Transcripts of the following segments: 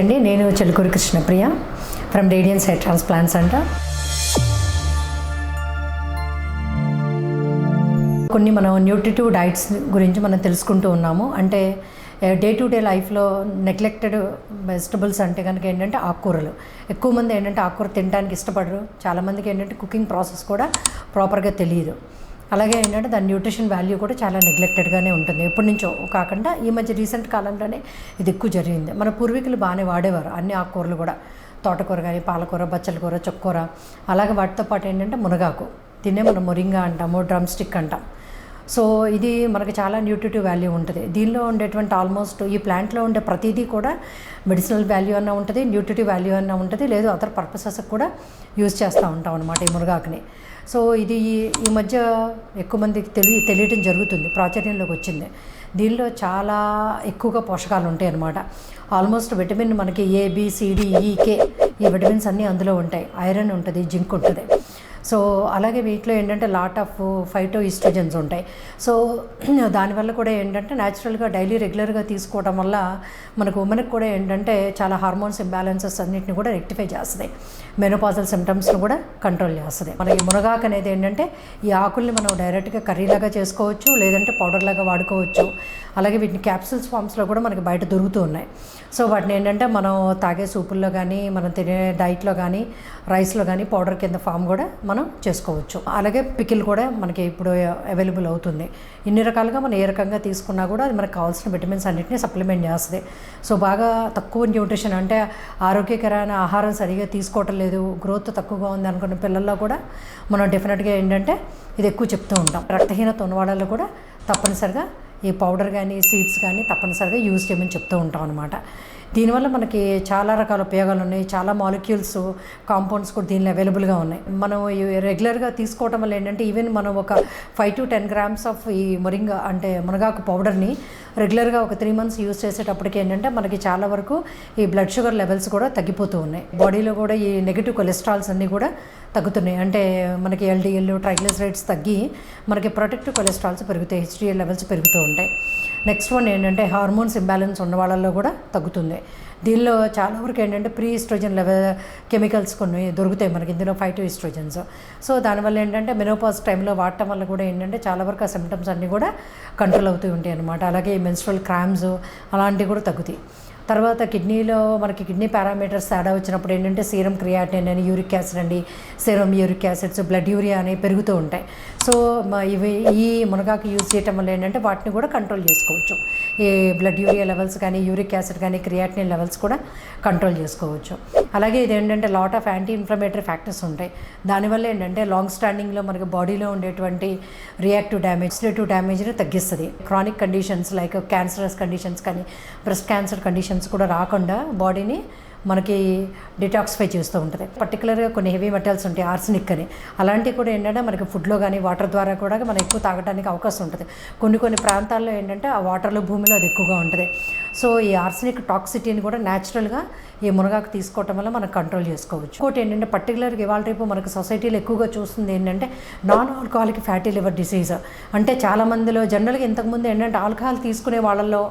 అండి నేను Chelukuri Krishnapriya from radiance hair transplant centre. కొన్ని మనం న్యూట్రిటివ్ డైట్స్ గురించి మనం తెలుసుకుంటూ ఉన్నాము. అంటే డే టు డే లైఫ్లో నెగ్లెక్టెడ్ వెజిటబుల్స్ అంటే కనుక ఏంటంటే ఆకుకూరలు. ఎక్కువ మంది ఏంటంటే ఆకుకూర తినడానికి ఇష్టపడరు. చాలామందికి ఏంటంటే కుకింగ్ ప్రాసెస్ కూడా ప్రాపర్గా తెలియదు. అలాగే ఏంటంటే దాని న్యూట్రిషన్ వాల్యూ కూడా చాలా నెగ్లెక్టెడ్గానే ఉంటుంది. ఎప్పటి నుంచో కాకుండా ఈ మధ్య రీసెంట్ కాలంలోనే ఇది ఎక్కువ జరిగింది. మన పూర్వీకులు బాగానే వాడేవారు అన్ని ఆకుకూరలు కూడా, తోటకూర కానీ, పాలకూర, బచ్చల కూర, చుక్కూర. అలాగే వాటితో పాటు ఏంటంటే మునగాకు, దీన్నే మనం మొరింగా అంటాము, డ్రమ్ స్టిక్ అంటాం. సో ఇది మనకి చాలా న్యూట్రిటివ్ వాల్యూ ఉంటుంది. దీనిలో ఉండేటువంటి ఆల్మోస్ట్ ఈ ప్లాంట్లో ఉండే ప్రతిదీ కూడా మెడిసినల్ వాల్యూ అన్న ఉంటుంది, న్యూట్రిటివ్ వాల్యూ అన్న ఉంటుంది, లేదు అదర్ పర్పసెస్కి కూడా యూజ్ చేస్తూ ఉంటాం అనమాట ఈ మునగాకుని. సో ఇది ఈ మధ్య ఎక్కువ మందికి తెలియటం జరుగుతుంది, ప్రాచుర్యంలోకి వచ్చింది. దీనిలో చాలా ఎక్కువగా పోషకాలు ఉంటాయి అన్నమాట. ఆల్మోస్ట్ విటమిన్ మనకి ABCDEK ఈ విటమిన్స్ అన్నీ అందులో ఉంటాయి. ఐరన్ ఉంటుంది, జింక్ ఉంటుంది. సో అలాగే వీటిలో ఏంటంటే లాట్ ఆఫ్ ఫైటో ఈస్ట్రోజన్స్ ఉంటాయి. సో దానివల్ల కూడా ఏంటంటే న్యాచురల్గా డైలీ రెగ్యులర్గా తీసుకోవడం వల్ల మనకు ఉమెన్కి కూడా ఏంటంటే చాలా హార్మోన్స్ ఇంబ్యాలెన్సెస్ అన్నింటిని కూడా రెక్టిఫై చేస్తుంది, మెనోపాజల్ సిమ్టమ్స్ను కూడా కంట్రోల్ చేస్తుంది. మనకి మునగాకు అనేది ఏంటంటే ఈ ఆకుల్ని మనం డైరెక్ట్గా కర్రీలాగా చేసుకోవచ్చు, లేదంటే పౌడర్లాగా వాడుకోవచ్చు. అలాగే వీటిని క్యాప్సూల్స్ ఫామ్స్లో కూడా మనకి బయట దొరుకుతూ ఉన్నాయి. సో వాటిని ఏంటంటే మనం తాగే సూపుల్లో కానీ, మనం తినే డైట్లో కానీ, రైస్లో కానీ పౌడర్ కింద ఫామ్ కూడా మనం చేసుకోవచ్చు. అలాగే పికిల్ కూడా మనకి ఇప్పుడు అవైలబుల్ అవుతుంది. ఇన్ని రకాలుగా మనం ఏ రకంగా తీసుకున్నా కూడా అది మనకు కావాల్సిన విటమిన్స్ అన్నింటినీ సప్లిమెంట్ చేస్తుంది. సో బాగా తక్కువ న్యూట్రిషన్ అంటే ఆరోగ్యకరమైన ఆహారం సరిగా తీసుకోవటం లేదు, గ్రోత్ తక్కువగా ఉంది అనుకున్న పిల్లల్లో కూడా మనం డెఫినెట్గా ఏంటంటే ఇది ఎక్కువ చెప్తూ ఉంటాం. రక్తహీనత ఉన్న వాళ్ళలో కూడా తప్పనిసరిగా ఈ పౌడర్ కానీ, సీడ్స్ కానీ తప్పనిసరిగా యూజ్ చేయమని చెప్తూ ఉంటాం అనమాట. దీనివల్ల మనకి చాలా రకాల ఉపయోగాలు ఉన్నాయి. చాలా మాలిక్యూల్స్, కాంపౌండ్స్ కూడా దీనిలో అవైలబుల్గా ఉన్నాయి. మనం రెగ్యులర్గా తీసుకోవటం వల్ల ఏంటంటే ఈవెన్ మనం ఒక 5 to 10 grams ఆఫ్ ఈ మొరింగా అంటే మునగాకు పౌడర్ని రెగ్యులర్గా ఒక 3 months యూజ్ చేసేటప్పటికి ఏంటంటే మనకి చాలా వరకు ఈ బ్లడ్ షుగర్ లెవెల్స్ కూడా తగ్గిపోతూ ఉన్నాయి. బాడీలో కూడా ఈ నెగిటివ్ కొలెస్ట్రాల్స్ అన్నీ కూడా తగ్గుతున్నాయి. అంటే మనకి LDL, ట్రైగ్లిసరైడ్స్ తగ్గి మనకి ప్రొటెక్టివ్ కొలెస్ట్రాల్స్ పెరుగుతాయి, HDL లెవెల్స్ పెరుగుతూ ఉంటాయి. నెక్స్ట్ వన్ ఏంటంటే హార్మోన్స్ ఇంబ్యాలెన్స్ ఉన్న వాళ్ళల్లో కూడా తగ్గుతుంది. దీనిలో చాలా వరకు ఏంటంటే ప్రీ ఈస్ట్రోజన్ లెవెల్ కెమికల్స్ కొన్ని దొరుకుతాయి మనకి, ఇందులో ఫైటో ఈస్ట్రోజన్స్. సో దానివల్ల ఏంటంటే మెనోపాజ్ టైంలో వాడటం వల్ల కూడా ఏంటంటే చాలా వరకు ఆ సిమ్టమ్స్ అన్నీ కూడా కంట్రోల్ అవుతూ ఉంటాయి అన్నమాట. అలాగే మెన్స్ట్రువల్ క్రామ్స్ అలాంటివి కూడా తగ్గుతాయి. తర్వాత కిడ్నీలో మనకి కిడ్నీ పారామీటర్స్ తేడా వచ్చినప్పుడు ఏంటంటే సీరం క్రియాటిన్ అని, యూరిక్ యాసిడ్ అండి, serum uric acids, blood urea అనేవి పెరుగుతూ ఉంటాయి. సో ఇవి ఈ మునగాకు యూజ్ చేయటం వల్ల ఏంటంటే వాటిని కూడా కంట్రోల్ చేసుకోవచ్చు. ఈ బ్లడ్ యూరియా లెవెల్స్ కానీ, యూరిక్ యాసిడ్ కానీ, క్రియాటినిన్ లెవెల్స్ కూడా కంట్రోల్ చేసుకోవచ్చు. అలాగే ఇది ఏంటంటే lot of anti inflammatory factors ఉంటాయి. దానివల్ల ఏంటంటే లాంగ్ స్టాండింగ్లో మనకి బాడీలో ఉండేటువంటి రియాక్టివ్ డ్యామేజ్ని తగ్గిస్తుంది. Chronic conditions like cancerous conditions కానీ, బ్రెస్ట్ క్యాన్సర్ కండిషన్స్ కూడా రాకుండా బాడీని మనకి డిటాక్సిఫై చేస్తూ ఉంటుంది. పర్టికులర్గా కొన్ని హెవీ మెటల్స్ ఉంటాయి, ఆర్సెనిక్ అని, అలాంటివి కూడా ఏంటంటే మనకి ఫుడ్లో కానీ వాటర్ ద్వారా కూడా మనం ఎక్కువ తాగడానికి అవకాశం ఉంటుంది. కొన్ని ప్రాంతాల్లో ఏంటంటే ఆ వాటర్లో, భూమిలో అది ఎక్కువగా ఉంటుంది. సో ఈ ఆర్సెనిక్ టాక్సిటీని కూడా న్యాచురల్గా ఈ మునగాకు తీసుకోవటం వల్ల మనం కంట్రోల్ చేసుకోవచ్చు. ఇంకోటి ఏంటంటే పర్టికులర్గా ఇవాళ రేపు మనకు సొసైటీలో ఎక్కువగా చూస్తుంది ఏంటంటే non alcoholic fatty liver disease. అంటే చాలామందిలో జనరల్గా ఇంతకుముందు ఏంటంటే ఆల్కహాల్ తీసుకునే వాళ్ళల్లో,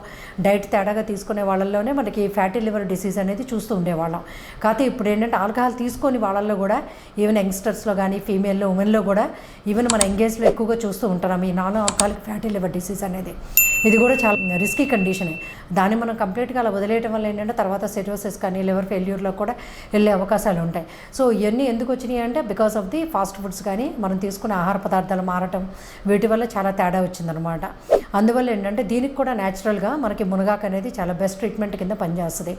డైట్ తేడాగా తీసుకునే వాళ్ళల్లోనే మనకి ఫ్యాటీ లివర్ డిసీజ్ అనేది చూస్తూ ఉండేవాళ్ళం. కాకపోతే ఇప్పుడు ఏంటంటే ఆల్కహాల్ తీసుకొని వాళ్ళల్లో కూడా ఈవెన్ యంగ్స్టర్స్లో కానీ, ఫీమేల్లో, ఉమెన్లో కూడా ఈవెన్ మన ఎంగేజ్లో ఎక్కువగా చూస్తూ ఉంటున్నాం ఈ non alcoholic fatty liver disease అనేది. ఇది కూడా చాలా రిస్కీ కండిషనే. దాన్ని మనం కంప్లీట్గా అలా వదిలేయడం వల్ల ఏంటంటే తర్వాత సెటోసిస్ కానీ, లివర్ ఫెయిల్యూర్లో కూడా వెళ్ళే అవకాశాలు ఉంటాయి. సో ఇవన్నీ ఎందుకు వచ్చినాయి అంటే because of the fast foods కానీ, మనం తీసుకునే ఆహార పదార్థాలు మారటం, వీటి వల్ల చాలా తేడా వచ్చిందనమాట. అందువల్ల ఏంటంటే దీనికి కూడా న్యాచురల్గా మనకి మునగాకు అనేది చాలా బెస్ట్ ట్రీట్మెంట్ కింద పనిచేస్తుంది.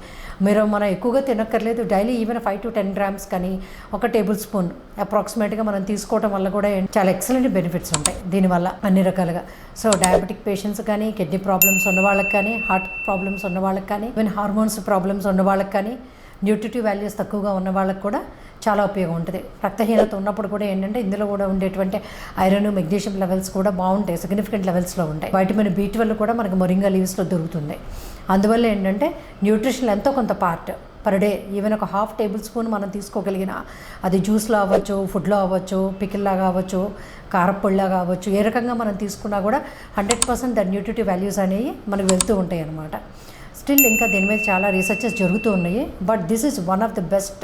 మనం ఎక్కువగా తినక్కర్లేదు, డైలీ ఈవెన్ 5 to 10 grams కానీ, 1 tablespoon అప్రాక్సిమేట్గా మనం తీసుకోవడం వల్ల కూడా చాలా ఎక్సలెంట్ బెనిఫిట్స్ ఉంటాయి దీనివల్ల అన్ని రకాలుగా. సో డయాబెటిక్ పేషెంట్స్ కానీ, కిడ్నీ ప్రాబ్లమ్స్ ఉన్న వాళ్ళకి కానీ, హార్ట్ ప్రాబ్లమ్స్ ఉన్న వాళ్ళకి కానీ, ఈవెన్ హార్మోన్స్ ప్రాబ్లమ్స్ ఉన్న వాళ్ళకి కానీ, న్యూట్రిటివ్ వాల్యూస్ తక్కువగా ఉన్న వాళ్ళకి కూడా చాలా ఉపయోగం ఉంటుంది. రక్తహీనత ఉన్నప్పుడు కూడా ఏంటంటే ఇందులో కూడా ఉండేటువంటి ఐరన్, మెగ్నీషియం లెవెల్స్ కూడా బాగుంటాయి, సిగ్నిఫికెంట్ లెవెల్స్లో ఉంటాయి. వైటమిన్ B12 కూడా మనకి మొరింగా లీవ్స్లో దొరుకుతుంది. అందువల్ల ఏంటంటే న్యూట్రిషన్ ఎంతో కొంత పార్ట్ పర్ డే ఈవెన్ ఒక 1/2 tablespoon మనం తీసుకోగలిగిన, అది జ్యూస్లో అవ్వచ్చు, ఫుడ్లో అవ్వచ్చు, పికిల్లాగా అవ్వచ్చు, కారపొడిలాగా అవ్వచ్చు, ఏ రకంగా మనం తీసుకున్నా కూడా 100% ద న్యూట్రిటివ్ వాల్యూస్ అనేవి మనకు వెళ్తూ ఉంటాయి అన్నమాట. స్టిల్ ఇంకా దీని మీద చాలా రీసెర్చెస్ జరుగుతూ ఉన్నాయి. But this is one of the best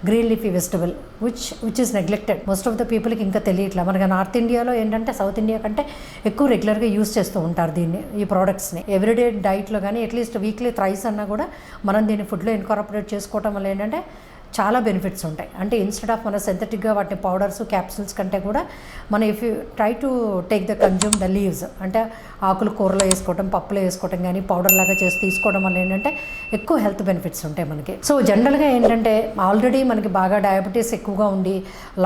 green leafy vegetable which is neglected. Most of the పీపుల్కి ఇంకా తెలియట్లా. మనకి నార్త్ ఇండియాలో ఏంటంటే సౌత్ ఇండియా కంటే ఎక్కువ రెగ్యులర్గా యూస్ చేస్తూ ఉంటారు దీన్ని, ఈ ప్రోడక్ట్స్ని ఎవ్రీడే డైట్లో కానీ అట్లీస్ట్ వీక్లీ థ్రైస్ అన్నా కూడా మనం దీన్ని ఫుడ్లో ఇన్కార్పొరేట్ చేసుకోవటం వల్ల ఏంటంటే చాలా బెనిఫిట్స్ ఉంటాయి. అంటే ఇన్స్టెడ్ ఆఫ్ మన సింథటిక్గా వాటిని పౌడర్స్ క్యాప్సూల్స్ కంటే కూడా మనం if you try to take the consume the leaves, అంటే ఆకులు కూరలో వేసుకోవడం, పప్పులో వేసుకోవడం కానీ పౌడర్ లాగా చేసి తీసుకోవడం వల్ల ఏంటంటే ఎక్కువ హెల్త్ బెనిఫిట్స్ ఉంటాయి మనకి. సో జనరల్గా ఏంటంటే ఆల్రెడీ మనకి బాగా డయాబెటీస్ ఎక్కువగా ఉండి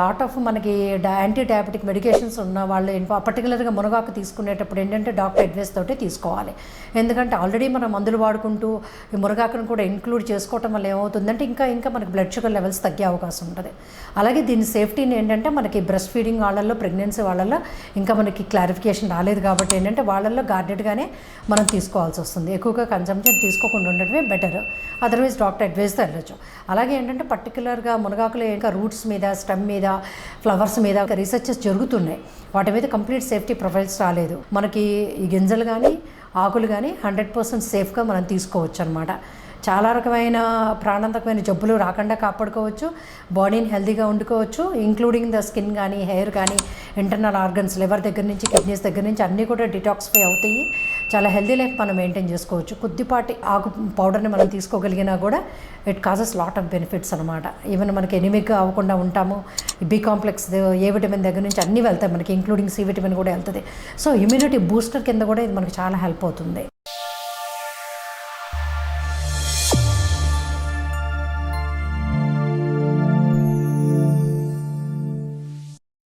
లాట్ ఆఫ్ మనకి యాంటీ డయాబెటిక్ మెడికేషన్స్ ఉన్న వాళ్ళు పర్టికులర్గా మునగాకు తీసుకునేటప్పుడు ఏంటంటే డాక్టర్ అడ్వైస్ తోటి తీసుకోవాలి. ఎందుకంటే ఆల్రెడీ మనం మందులు వాడుకుంటూ ఈ మునగాకును కూడా ఇంక్లూడ్ చేసుకోవటం వల్ల ఏమవుతుందంటే ఇంకా మనకి బ్లడ్ షుగర్ లెవెల్స్ తగ్గే అవకాశం ఉంటుంది. అలాగే దీని సేఫ్టీని ఏంటంటే మనకి బ్రెస్ట్ ఫీడింగ్ వాళ్ళల్లో, ప్రెగ్నెన్సీ వాళ్ళల్లో ఇంకా మనకి క్లారిఫికేషన్ రాలేదు కాబట్టి ఏంటంటే వాళ్ళల్లో గార్డెడ్గానే మనం తీసుకోవాల్సి వస్తుంది. ఎక్కువగా కన్సంప్షన్ తీసుకోకుండా ఉండటమే బెటర్. అదర్వైజ్ డాక్టర్ అడ్వైస్తో వెళ్ళొచ్చు. అలాగే ఏంటంటే పర్టికులర్గా మునగాకులు ఇంకా రూట్స్ మీద, స్టెమ్ మీద, ఫ్లవర్స్ మీద రీసెర్చెస్ జరుగుతున్నాయి. వాటి మీద కంప్లీట్ సేఫ్టీ ప్రొఫైల్స్ రాలేదు. మనకి ఈ గింజలు కానీ ఆకులు కానీ 100% సేఫ్గా మనం తీసుకోవచ్చు అనమాట. చాలా రకమైన ప్రాణాంతకమైన జబ్బులు రాకుండా కాపాడుకోవచ్చు, బాడీని హెల్తీగా వండుకోవచ్చు, ఇంక్లూడింగ్ ద స్కిన్ కానీ, హెయిర్ కానీ, ఇంటర్నల్ ఆర్గన్స్, లివర్ దగ్గర నుంచి, కిడ్నీస్ దగ్గర నుంచి అన్నీ కూడా డిటాక్సిఫై అవుతాయి. చాలా హెల్తీ లైఫ్ మనం మెయింటైన్ చేసుకోవచ్చు. కొద్దిపాటి ఆకు పౌడర్ని మనం తీసుకోగలిగినా కూడా it causes lot of benefits అనమాట. ఈవెన్ మనకి ఎనిమిక్గా అవ్వకుండా ఉంటాము. బి కాంప్లెక్స్, ఏ విటమిన్ దగ్గర నుంచి అన్నీ వెళ్తాయి మనకి, ఇంక్లూడింగ్ సి విటమిన్ కూడా వెళ్తుంది. సో ఇమ్యూనిటీ బూస్టర్ కింద కూడా ఇది మనకి చాలా హెల్ప్ అవుతుంది.